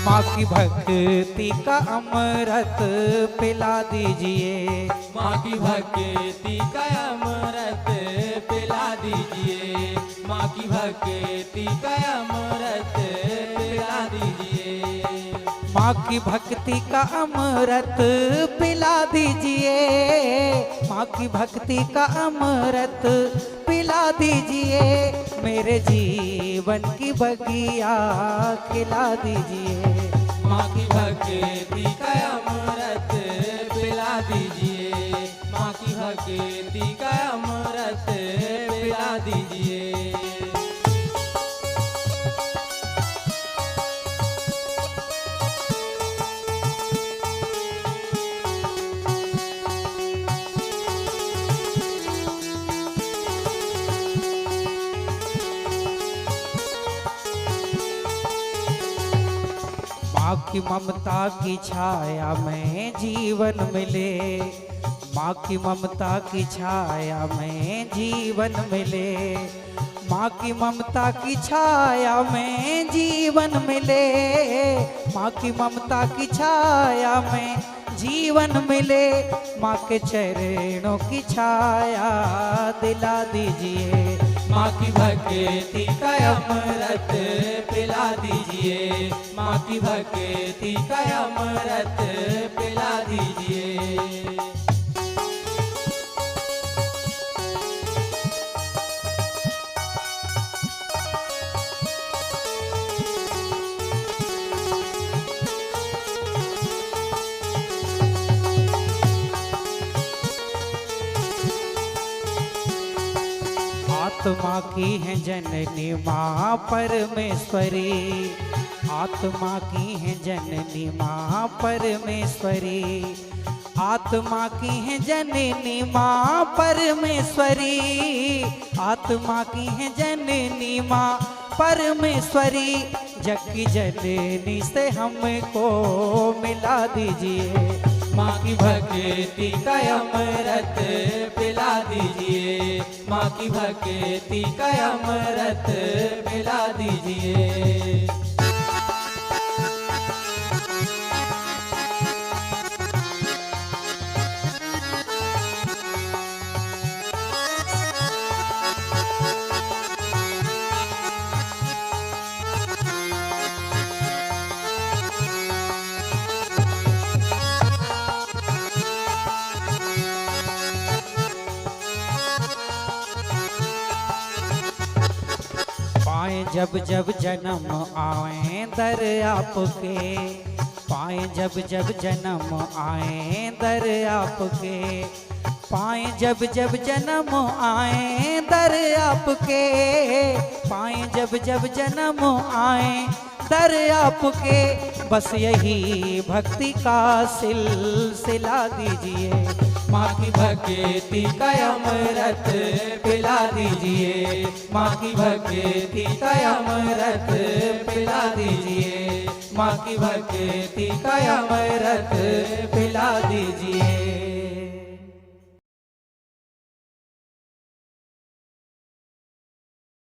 माँ की भक्ति का अमृत पिला दीजिए। माँ की भक्ति का अमृत पिला दीजिए। माँ की भक्ति का अमृत पिला दीजिए। माँ की भक्ति का अमृत पिला दीजिए। माँ की भक्ति का अमृत पिला दीजिए। मेरे जीवन की बगिया खिला दीजिए। माँ की भक्ति का अमृत पिला दीजिए। माँ की भक्ति का अमृत पिला दीजिए। माँ की ममता की छाया में जीवन मिले। माँ की ममता की छाया में जीवन मिले। माँ की ममता की छाया में जीवन मिले। माँ की ममता की छाया में जीवन मिले। माँ के चरणों की छाया दिला दीजिए। माँ की भक्ति का अमृत पिला दीजिए। माँ की भक्ति का अमृत पिला दीजिए। आत्मा की है जननी माँ परमेश्वरी। आत्मा की है जननी माँ परमेश्वरी। आत्मा की है जननी माँ परमेश्वरी। आत्मा की है जननी माँ परमेश्वरी। जग की जननी से हमको मिला दीजिए। माँ की भक्ति का अमृत पिला दीजिए। माँ की भक्ति का अमृत पिला दीजिए। पाए जब जब जन्म आए दर आपके। पाए जब जब जन्म आए दर आपके। पाए जब जब जन्म आए दर आपके। पाए जब जब जन्म आए दर आपके। बस यही भक्ति का सिलसिला दीजिए। माँ की भक्ति का अमृत पिला दीजिए। माँ की भक्ति का अमृत पिला दीजिए। माँ की भक्ति का अमृत पिला दीजिए।